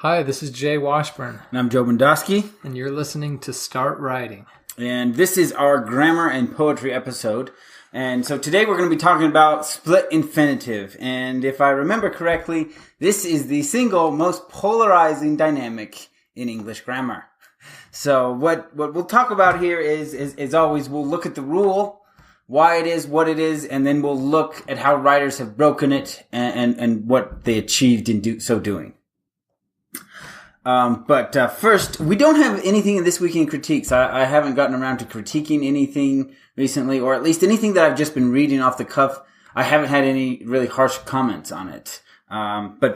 Hi, this is Jay Washburn. And I'm Joe Bondowski. And you're listening to Start Writing. And this is our grammar and poetry episode. And so today we're going to be talking about split infinitive. And if I remember correctly, this is the single most polarizing dynamic in English grammar. So what we'll talk about here is, as always, we'll look at the rule, why it is, what it is, and then we'll look at how writers have broken it and what they achieved in so doing. But first, we don't have anything in This Week in Critiques. I haven't gotten around to critiquing anything recently, or at least anything that I've just been reading off the cuff. I haven't had any really harsh comments on it. But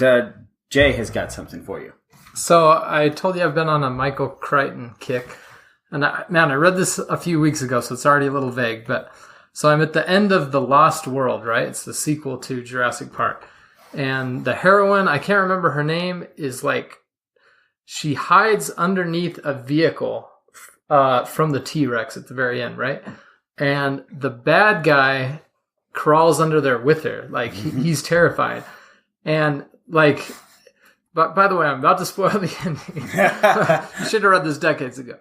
Jay has got something for you. So I told you I've been on a Michael Crichton kick. And I read this a few weeks ago, so it's already a little vague. But so I'm at the end of The Lost World, right? It's the sequel to Jurassic Park. And the heroine, I can't remember her name, is like, she hides underneath a vehicle from the T-Rex at the very end, right? And the bad guy crawls under there with her. Like, he's terrified. And, like, but by the way, I'm about to spoil the ending. You should have read this decades ago.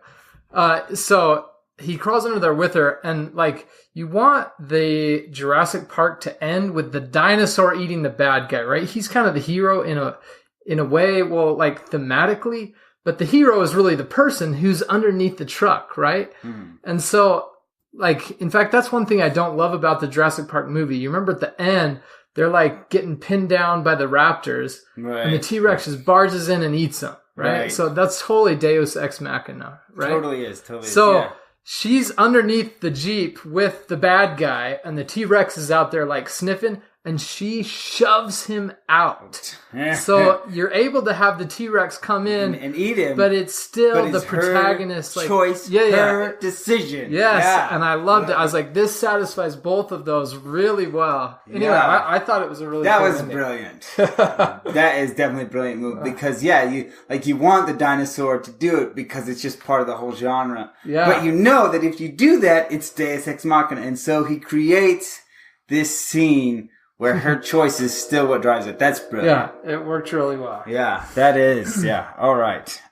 So he crawls under there with her, and, like, you want the Jurassic Park to end with the dinosaur eating the bad guy, right? He's kind of the hero in a way, well, like thematically, but the hero is really the person who's underneath the truck, right? Mm. And so, like, in fact, that's one thing I don't love about the Jurassic Park movie. You remember at the end, they're like getting pinned down by the raptors, right, and the T-Rex just barges in and eats them, right? So that's totally Deus Ex Machina, right? Totally is. So yeah. She's underneath the Jeep with the bad guy, and the T-Rex is out there like sniffing, and she shoves him out. So you're able to have the T-Rex come in and eat him, but it's still the protagonist, her like choice, her decision. Yes, and I loved it. I was like, this satisfies both of those really well. Anyway, I thought it was a really that cool was ending. Brilliant. That is definitely a brilliant move because you want the dinosaur to do it because it's just part of the whole genre. Yeah. But you know that if you do that, it's Deus Ex Machina, and so he creates this scene where her choice is still what drives it. That's brilliant. Yeah, it worked really well. Yeah, that is. Yeah. All right.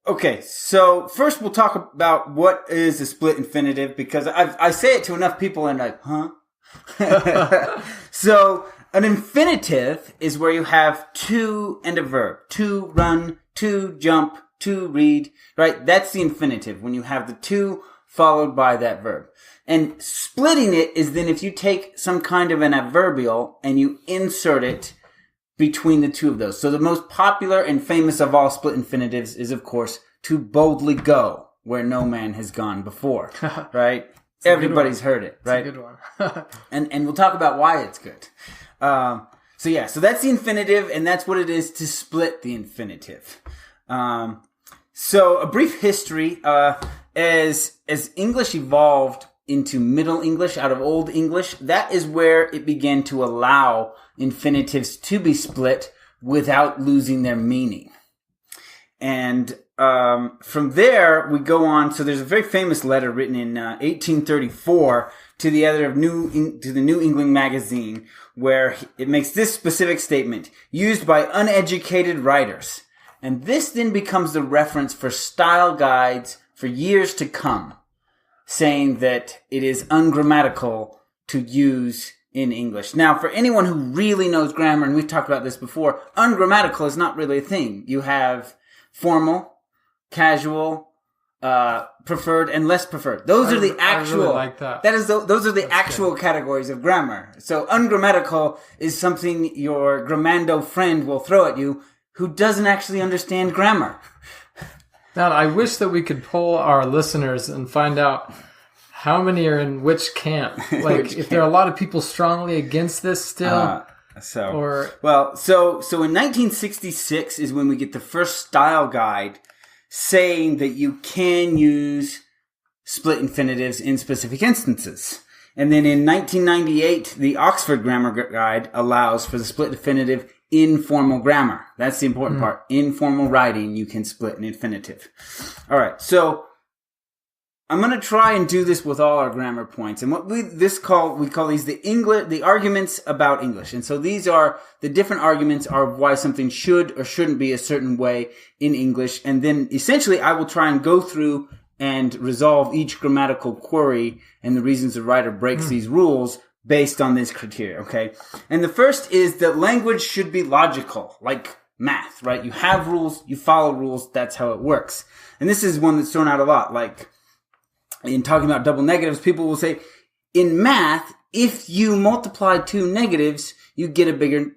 Okay, so first we'll talk about what is a split infinitive, because I say it to enough people and like, huh? So an infinitive is where you have to and a verb. To run, to jump, to read, right? That's the infinitive, when you have the to followed by that verb. And splitting it is then if you take some kind of an adverbial and you insert it between the two of those. So the most popular and famous of all split infinitives is, of course, to boldly go where no man has gone before, right? Everybody's heard it, right? It's a good one. and we'll talk about why it's good. So that's the infinitive, and that's what it is to split the infinitive. So a brief history, as English evolved into Middle English out of Old English, that is where it began to allow infinitives to be split without losing their meaning. And from there, we go on. So there's a very famous letter written in 1834 to the editor of the New England magazine, where it makes this specific statement: used by uneducated writers. And this then becomes the reference for style guides for years to come, saying that it is ungrammatical to use in English. Now, for anyone who really knows grammar, and we've talked about this before, ungrammatical is not really a thing. You have formal, casual, preferred, and less preferred. Those are the actual. I really like that. Those are the actual categories of grammar. So ungrammatical is something your grammando friend will throw at you who doesn't actually understand grammar. Now, I wish that we could poll our listeners and find out how many are in which camp. Like, if there are a lot of people strongly against this still. So in 1966 is when we get the first style guide saying that you can use split infinitives in specific instances. And then in 1998, the Oxford Grammar Guide allows for the split infinitive in formal grammar. That's the important part. In formal writing, you can split an infinitive. All right. So I'm going to try and do this with all our grammar points. And what we call these the arguments about English. And so these are the different arguments are why something should or shouldn't be a certain way in English. And then essentially I will try and go through and resolve each grammatical query and the reasons the writer breaks these rules based on this criteria, okay? And the first is that language should be logical, like math, right? You have rules, you follow rules, that's how it works. And this is one that's thrown out a lot, like in talking about double negatives, people will say, in math, if you multiply two negatives, you get a bigger,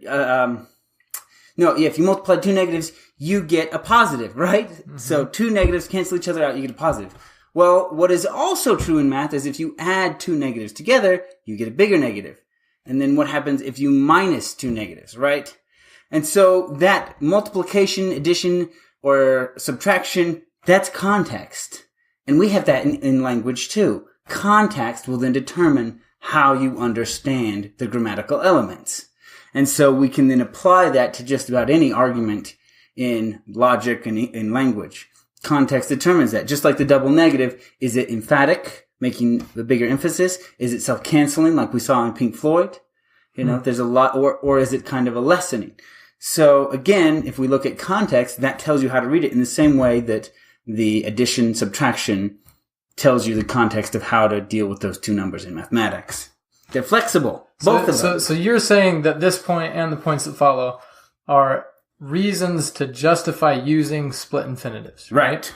if you multiply two negatives, you get a positive, right? Mm-hmm. So two negatives cancel each other out, you get a positive. Well, what is also true in math is if you add two negatives together, you get a bigger negative. And then what happens if you minus two negatives, right? And so that multiplication, addition, or subtraction, that's context. And we have that in language too. Context will then determine how you understand the grammatical elements. And so we can then apply that to just about any argument in logic and in language. Context determines that. Just like the double negative, is it emphatic, making the bigger emphasis? Is it self-canceling like we saw in Pink Floyd? There's a lot, or is it kind of a lessening? So again, if we look at context, that tells you how to read it in the same way that the addition, subtraction tells you the context of how to deal with those two numbers in mathematics. They're flexible, both of them. So you're saying that this point and the points that follow are reasons to justify using split infinitives, right?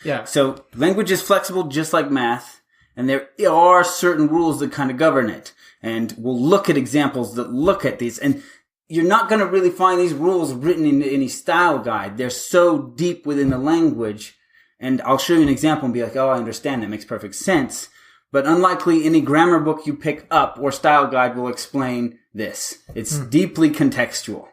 Yeah. So language is flexible just like math, and there are certain rules that kind of govern it. And we'll look at examples that look at these. And you're not going to really find these rules written in any style guide. They're so deep within the language. And I'll show you an example and be like, oh, I understand. That makes perfect sense. But unlikely any grammar book you pick up or style guide will explain this. It's deeply contextual.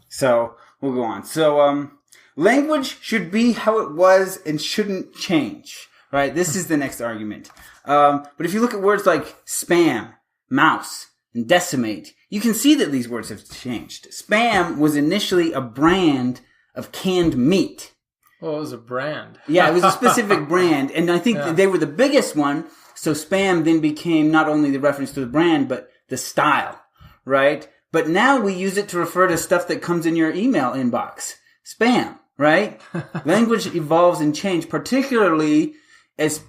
So we'll go on. So language should be how it was and shouldn't change. Right? This is the next argument. But if you look at words like spam, mouse, and decimate, you can see that these words have changed. Spam was initially a brand of canned meat. Well, it was a brand. Yeah, it was a specific brand. And I think that they were the biggest one. So spam then became not only the reference to the brand, but the style, right? But now we use it to refer to stuff that comes in your email inbox. Spam, right? Language evolves and changes, particularly as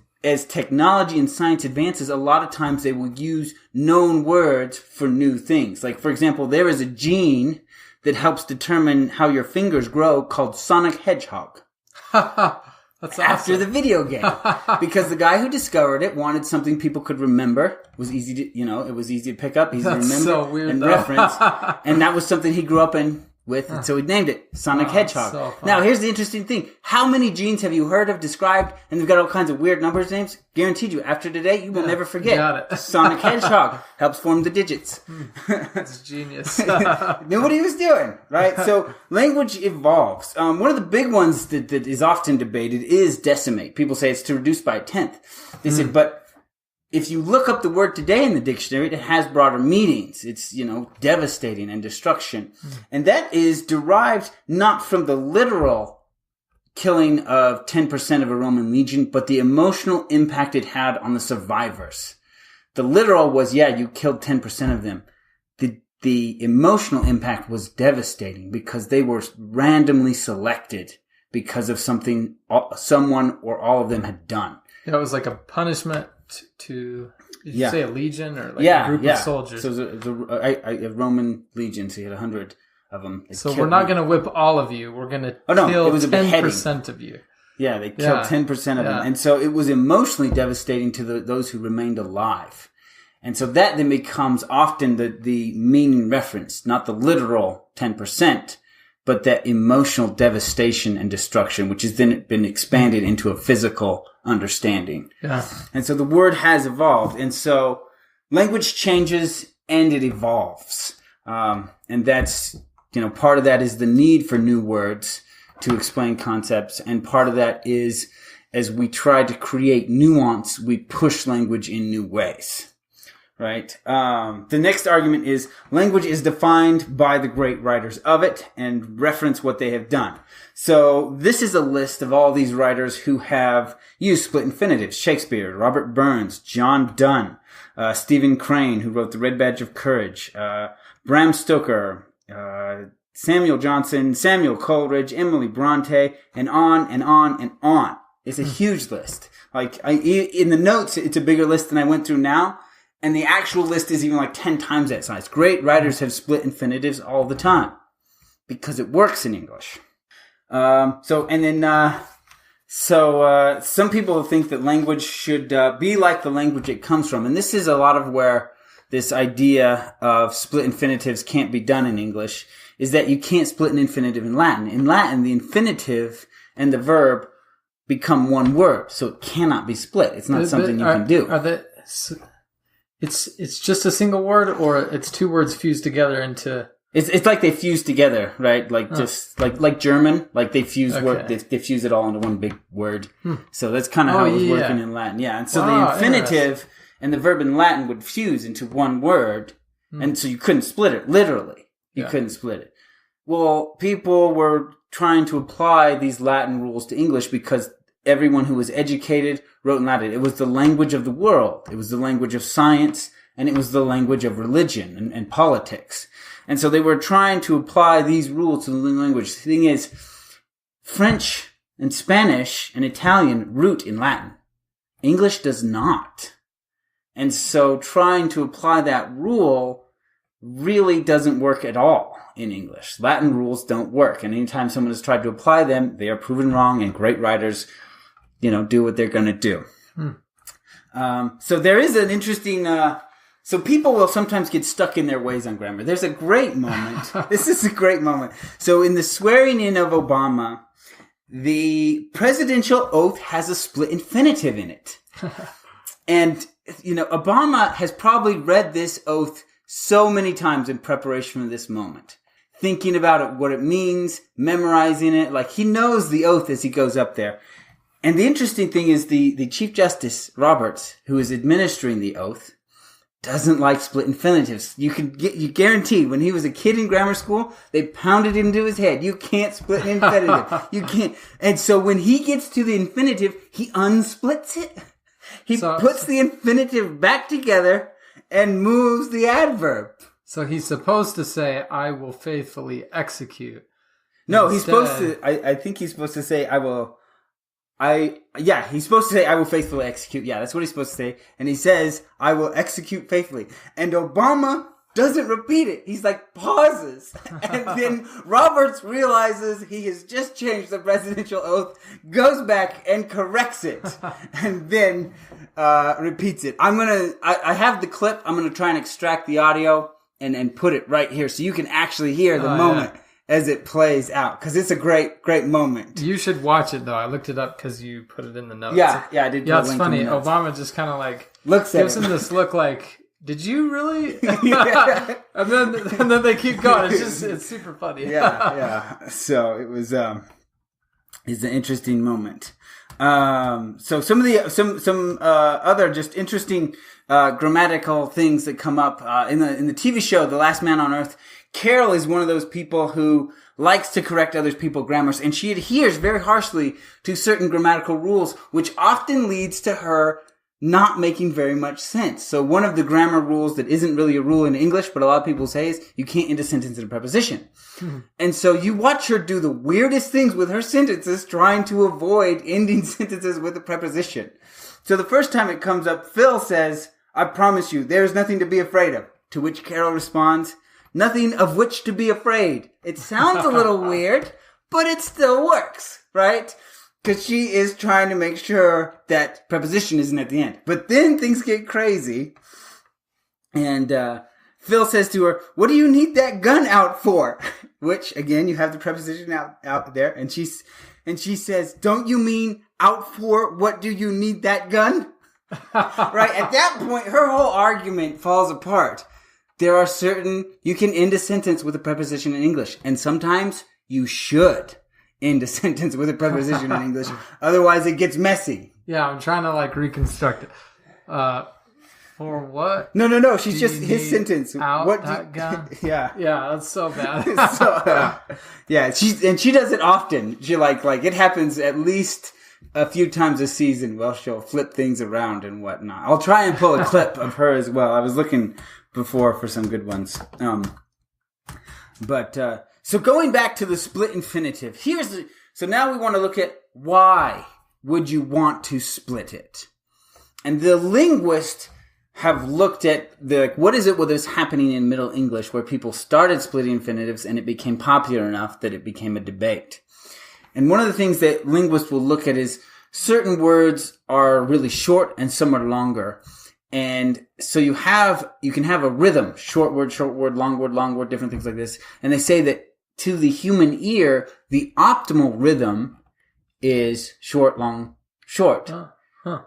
technology and science advances. A lot of times they will use known words for new things. Like, for example, there is a gene that helps determine how your fingers grow called Sonic Hedgehog. That's awesome. After the video game. Because the guy who discovered it wanted something people could remember. It was easy to, it was easy to pick up, easy to remember so weird, and though. reference. And that was something he grew up with, and so he named it Sonic Hedgehog. So now, here's the interesting thing. How many genes have you heard of, described, and they've got all kinds of weird numbers names? Guaranteed you, after today, you will never forget. Got it. Sonic Hedgehog helps form the digits. That's genius. Knew what he was doing, right? So language evolves. One of the big ones that is often debated is decimate. People say it's to reduce by a tenth. They said, but if you look up the word today in the dictionary, it has broader meanings. It's, devastating and destruction. And that is derived not from the literal killing of 10% of a Roman legion, but the emotional impact it had on the survivors. The literal was, you killed 10% of them. The emotional impact was devastating because they were randomly selected because of something someone or all of them had done. It was like a punishment to did you say a legion or like a group of soldiers? So it was a Roman legion, so you had 100 of them. So we're not going to whip all of you. We're going to kill 10% of you. Yeah, they killed 10% of them. And so it was emotionally devastating to those who remained alive. And so that then becomes often the meaning reference, not the literal 10%, but that emotional devastation and destruction, which has then been expanded into a physical understanding. Yeah. And so the word has evolved. And so language changes and it evolves. And that's, part of that is the need for new words to explain concepts. And part of that is as we try to create nuance, we push language in new ways. right? The next argument is language is defined by the great writers of it and reference what they have done. So this is a list of all these writers who have used split infinitives. Shakespeare, Robert Burns, John Donne, Stephen Crane, who wrote The Red Badge of Courage, Bram Stoker, Samuel Johnson, Samuel Coleridge, Emily Bronte, and on and on and on. It's a huge list. Like, in the notes, it's a bigger list than I went through now. And the actual list is even like 10 times that size. Great writers have split infinitives all the time because it works in English. Some people think that language should be like the language it comes from. And this is a lot of where this idea of split infinitives can't be done in English, is that you can't split an infinitive in Latin. In Latin, the infinitive and the verb become one word, so it cannot be split. It's not something you can do. It's just a single word, or it's two words fused together into... It's like they fuse together, right? Like just like German, like they fuse they fuse it all into one big word. So that's kind of how it was working in Latin. Yeah, and so the infinitive and the verb in Latin would fuse into one word, and so you couldn't split it. Literally, you couldn't split it. Well, people were trying to apply these Latin rules to English because everyone who was educated wrote in Latin. It was the language of the world. It was the language of science, and it was the language of religion and politics. And so they were trying to apply these rules to the language. The thing is, French and Spanish and Italian root in Latin. English does not. And so trying to apply that rule really doesn't work at all in English. Latin rules don't work. And anytime someone has tried to apply them, they are proven wrong, and great writers, do what they're going to do. So there is an interesting... So people will sometimes get stuck in their ways on grammar. There's a great moment. This is a great moment. So in the swearing in of Obama, the presidential oath has a split infinitive in it. And, Obama has probably read this oath so many times in preparation for this moment. Thinking about it, what it means, memorizing it. Like, he knows the oath as he goes up there. And the interesting thing is the Chief Justice, Roberts, who is administering the oath, doesn't like split infinitives. You guaranteed when he was a kid in grammar school, they pounded him into his head. You can't split an infinitive. You can't. And so when he gets to the infinitive, he unsplits it. He puts the infinitive back together and moves the adverb. So he's supposed to say, "I will faithfully execute." No, he's supposed to. I think he's supposed to say, he's supposed to say, "I will faithfully execute." Yeah, that's what he's supposed to say. And he says, "I will execute faithfully." And Obama doesn't repeat it. He's like, pauses. And then Roberts realizes he has just changed the presidential oath, goes back and corrects it, and then repeats it. I have the clip. I'm going to try and extract the audio and put it right here so you can actually hear the moment. Yeah. As it plays out, because it's a great, great moment. You should watch it, though. I looked it up because you put it in the notes. Yeah, I did. Yeah, it's funny. Obama just kind of gives him this look like, "Did you really?" and then they keep going. It's super funny. yeah. So it was it's an interesting moment. So some other just interesting grammatical things that come up in the TV show The Last Man on Earth. Carol is one of those people who likes to correct other people's grammars, and she adheres very harshly to certain grammatical rules, which often leads to her not making very much sense. So one of the grammar rules that isn't really a rule in English, but a lot of people say, is you can't end a sentence in a preposition. Mm-hmm. And so you watch her do the weirdest things with her sentences, trying to avoid ending sentences with a preposition. So the first time it comes up, Phil says, "I promise you, there is nothing to be afraid of." To which Carol responds, "Nothing of which to be afraid." It sounds a little weird, but it still works, right? Because she is trying to make sure that preposition isn't at the end. But then things get crazy. And Phil says to her, "What do you need that gun out for?" Which, again, you have the preposition out there. And she says, "Don't you mean out for what do you need that gun?" Right? At that point, her whole argument falls apart. There are you can end a sentence with a preposition in English, and sometimes you should end a sentence with a preposition in English. Otherwise, it gets messy. Yeah, I'm trying to reconstruct it. For what? No. She's just you his need sentence. out What? that gun? Yeah. Yeah, that's so bad. Yeah. She does it often. She like it happens at least a few times a season. Well, she'll flip things around and whatnot. I'll try and pull a clip of her as well. I was looking before for some good ones. So going back to the split infinitive, so now we want to look at why would you want to split it? And the linguists have looked at what is it with this happening in Middle English where people started splitting infinitives and it became popular enough that it became a debate. And one of the things that linguists will look at is certain words are really short and some are longer. And so you can have a rhythm, short word, long word, different things like this. And they say that to the human ear, the optimal rhythm is short, long, short.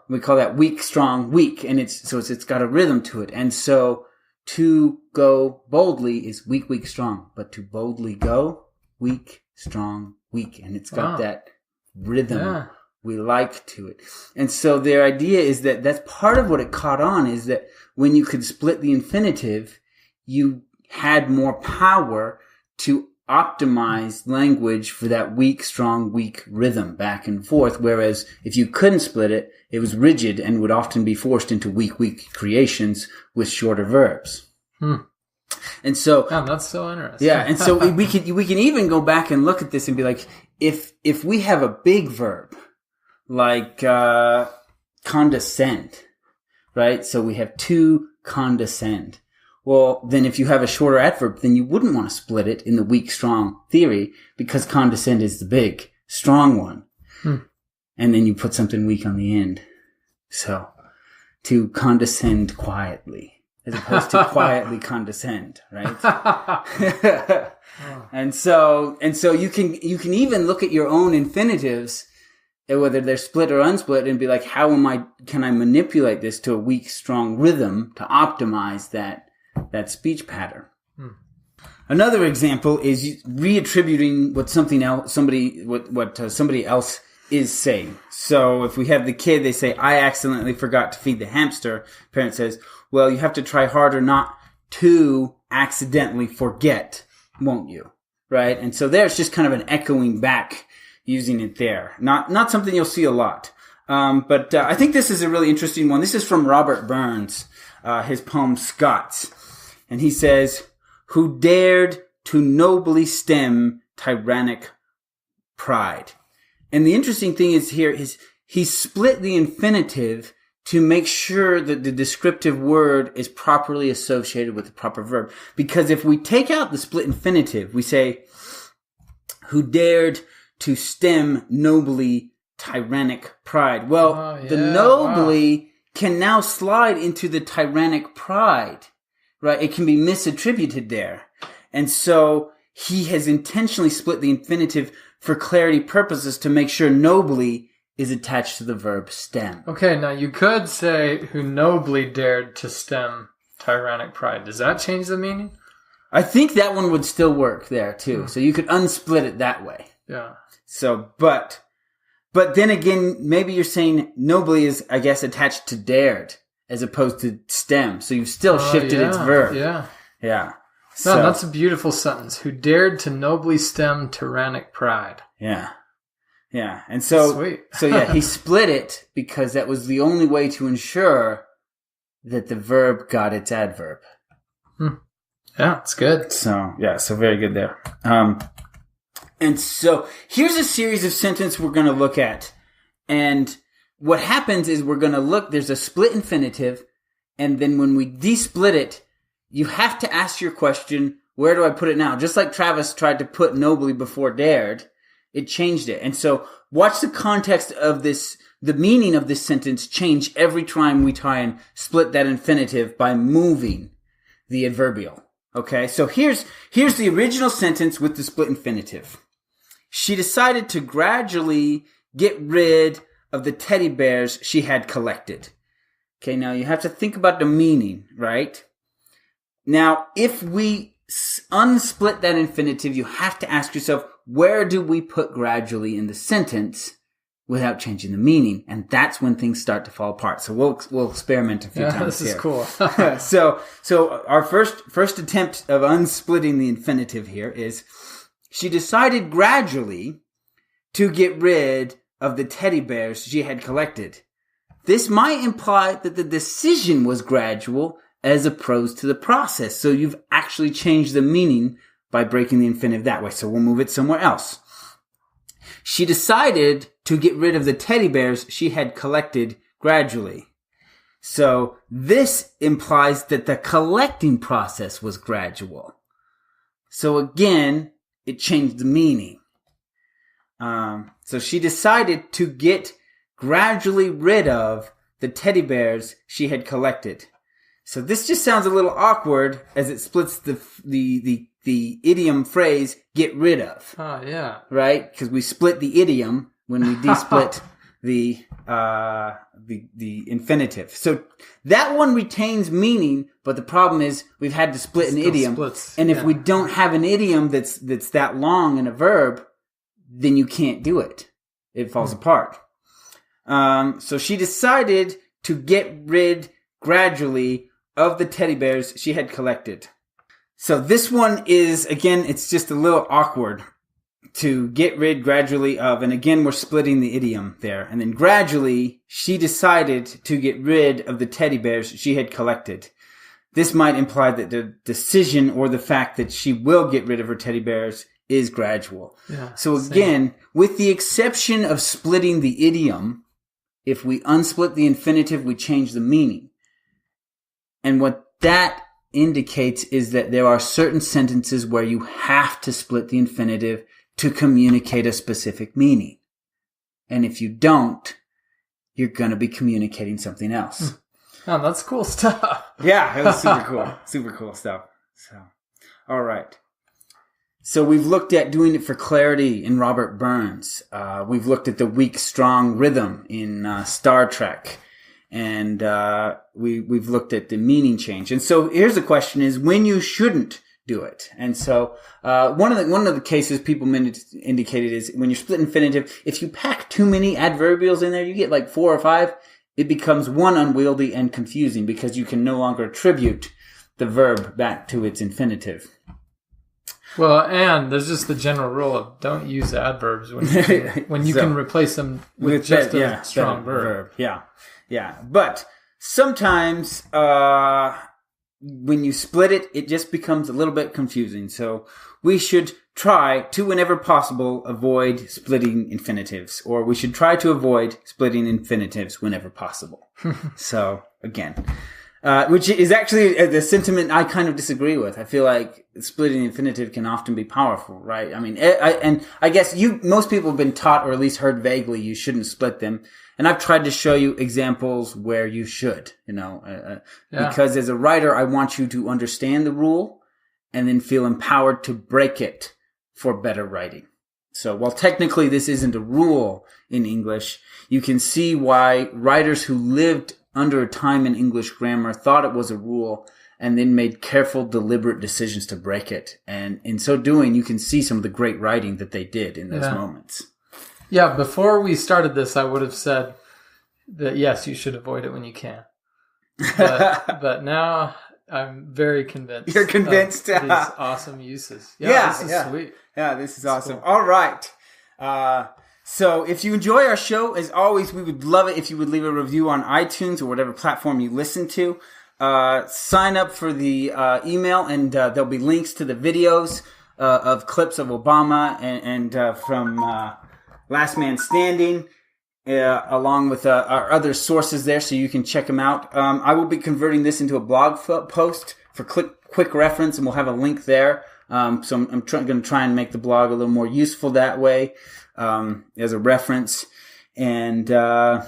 We call that weak, strong, weak. And it's got a rhythm to it. And so to go boldly is weak, weak, strong. But to boldly go, weak, strong, weak. And it's got that rhythm we like to it. And so their idea is that that's part of what it caught on, is that when you could split the infinitive, you had more power to optimize language for that weak, strong, weak rhythm back and forth. Whereas if you couldn't split it, it was rigid and would often be forced into weak, weak creations with shorter verbs. And so, that's so interesting. Yeah, and so we can even go back and look at this and be like, if we have a big verb like condescend, right? So we have to condescend. Well, then if you have a shorter adverb, then you wouldn't want to split it in the weak, strong theory because condescend is the big, strong one. And then you put something weak on the end. So to condescend quietly as opposed to quietly condescend, right? And so you can even look at your own infinitives, whether they're split or unsplit, and be like, can I manipulate this to a weak, strong rhythm to optimize that speech pattern? Another example is reattributing what somebody else is saying. So if we have the kid, they say, I accidentally forgot to feed the hamster. Parent says, well, you have to try harder not to accidentally forget, won't you? Right? And so there's just kind of an echoing back using it there. Not something you'll see a lot. But I think this is a really interesting one. This is from Robert Burns, his poem Scots. And he says, who dared to nobly stem tyrannic pride. And the interesting thing is here is he split the infinitive to make sure that the descriptive word is properly associated with the proper verb. Because if we take out the split infinitive, we say, who dared to stem nobly tyrannic pride. Well, the nobly can now slide into the tyrannic pride, right? It can be misattributed there. And so he has intentionally split the infinitive for clarity purposes to make sure nobly is attached to the verb stem. Okay, now you could say who nobly dared to stem tyrannic pride. Does that change the meaning? I think that one would still work there too. So you could unsplit it that way. Yeah. So, but then again, maybe you're saying nobly is, I guess, attached to dared as opposed to stem. So you've still shifted its verb. Yeah. Yeah. No, that's a beautiful sentence. Who dared to nobly stem tyrannic pride. Yeah. Yeah. And so, sweet. He split it because that was the only way to ensure that the verb got its adverb. Yeah, it's good. So very good there. And so here's a series of sentences we're going to look at. And what happens is we're going to look, there's a split infinitive. And then when we desplit it, you have to ask your question, where do I put it now? Just like Travis tried to put nobly before dared, it changed it. And so watch the context of this, the meaning of this sentence change every time we try and split that infinitive by moving the adverbial. Okay, so here's the original sentence with the split infinitive. She decided to gradually get rid of the teddy bears she had collected. Okay, now you have to think about the meaning, right? Now, if we unsplit that infinitive, you have to ask yourself, where do we put gradually in the sentence without changing the meaning. And that's when things start to fall apart. So we'll experiment a few times this here. is cool. So our first attempt of unsplitting the infinitive here is, she decided gradually to get rid of the teddy bears she had collected. This might imply that the decision was gradual as opposed to the process. So you've actually changed the meaning by breaking the infinitive that way. So we'll move it somewhere else. She decided to get rid of the teddy bears she had collected gradually. So this implies that the collecting process was gradual. So again, it changed the meaning. So she decided to get gradually rid of the teddy bears she had collected. So this just sounds a little awkward as it splits the idiom phrase "get rid of." Oh yeah, right? Because we split the idiom when we desplit the infinitive. So that one retains meaning, but the problem is we've had to split an idiom. Splits. And if we don't have an idiom that's that long in a verb, then you can't do it. It falls apart. So she decided to get rid gradually of the teddy bears she had collected. So this one is, again, it's just a little awkward. To get rid gradually of, and again, we're splitting the idiom there. And then gradually, she decided to get rid of the teddy bears she had collected. This might imply that the decision or the fact that she will get rid of her teddy bears is gradual. Yeah, so again, with the exception of splitting the idiom, if we unsplit the infinitive, we change the meaning. And what that indicates is that there are certain sentences where you have to split the infinitive to communicate a specific meaning. And if you don't, you're going to be communicating something else. Oh, that's cool stuff. Yeah, it was super cool. Super cool stuff. So, all right. So we've looked at doing it for clarity in Robert Burns. We've looked at the weak, strong rhythm in Star Trek. And we've looked at the meaning change. And so here's the question is when you shouldn't do it. And so one of the cases people indicated is when you split infinitive, if you pack too many adverbials in there, you get like 4 or 5, it becomes one unwieldy and confusing because you can no longer attribute the verb back to its infinitive. Well, and there's just the general rule of don't use adverbs when you can replace them with just a strong verb. Yeah. But sometimes when you split it, it just becomes a little bit confusing. So we should try to, whenever possible, avoid splitting infinitives. Or we should try to avoid splitting infinitives whenever possible. So, again, which is actually the sentiment I kind of disagree with. I feel like splitting infinitive can often be powerful, right? I mean, I guess most people have been taught, or at least heard vaguely, you shouldn't split them. And I've tried to show you examples where you should, because as a writer, I want you to understand the rule and then feel empowered to break it for better writing. So while technically this isn't a rule in English, you can see why writers who lived under a time in English grammar thought it was a rule and then made careful, deliberate decisions to break it. And in so doing, you can see some of the great writing that they did in those moments. Yeah, before we started this, I would have said that, yes, you should avoid it when you can. But now I'm very convinced. You're convinced? Of these awesome uses. This is sweet. Yeah, this is awesome. Cool. All right. So if you enjoy our show, as always, we would love it if you would leave a review on iTunes or whatever platform you listen to. Sign up for the email, and there'll be links to the videos of clips of Obama and from Last Man Standing, along with our other sources there, so you can check them out. I will be converting this into a blog post for quick reference, and we'll have a link there. So I'm going to try and make the blog a little more useful that way, as a reference. And write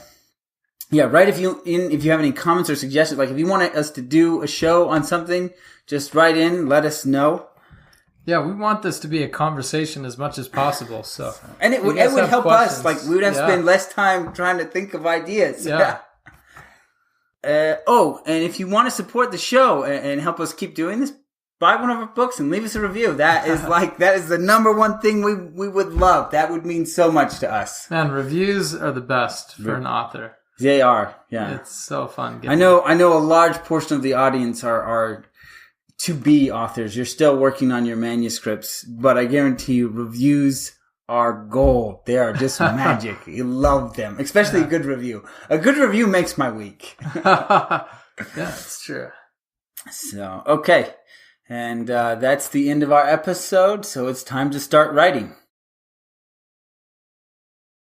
if you have any comments or suggestions. Like if you want us to do a show on something, just write in, let us know. Yeah, we want this to be a conversation as much as possible. So, and it would help us. Like we would have to spend less time trying to think of ideas. Yeah. And if you want to support the show and help us keep doing this, buy one of our books and leave us a review. That is the number one thing we would love. That would mean so much to us. Man, reviews are the best for an author. They are, yeah. It's so fun. I know a large portion of the audience are to-be authors. You're still working on your manuscripts, but I guarantee you reviews are gold. They are just magic. You love them, especially a good review. A good review makes my week. Yeah, it's true. So, okay. And that's the end of our episode, so it's time to start writing.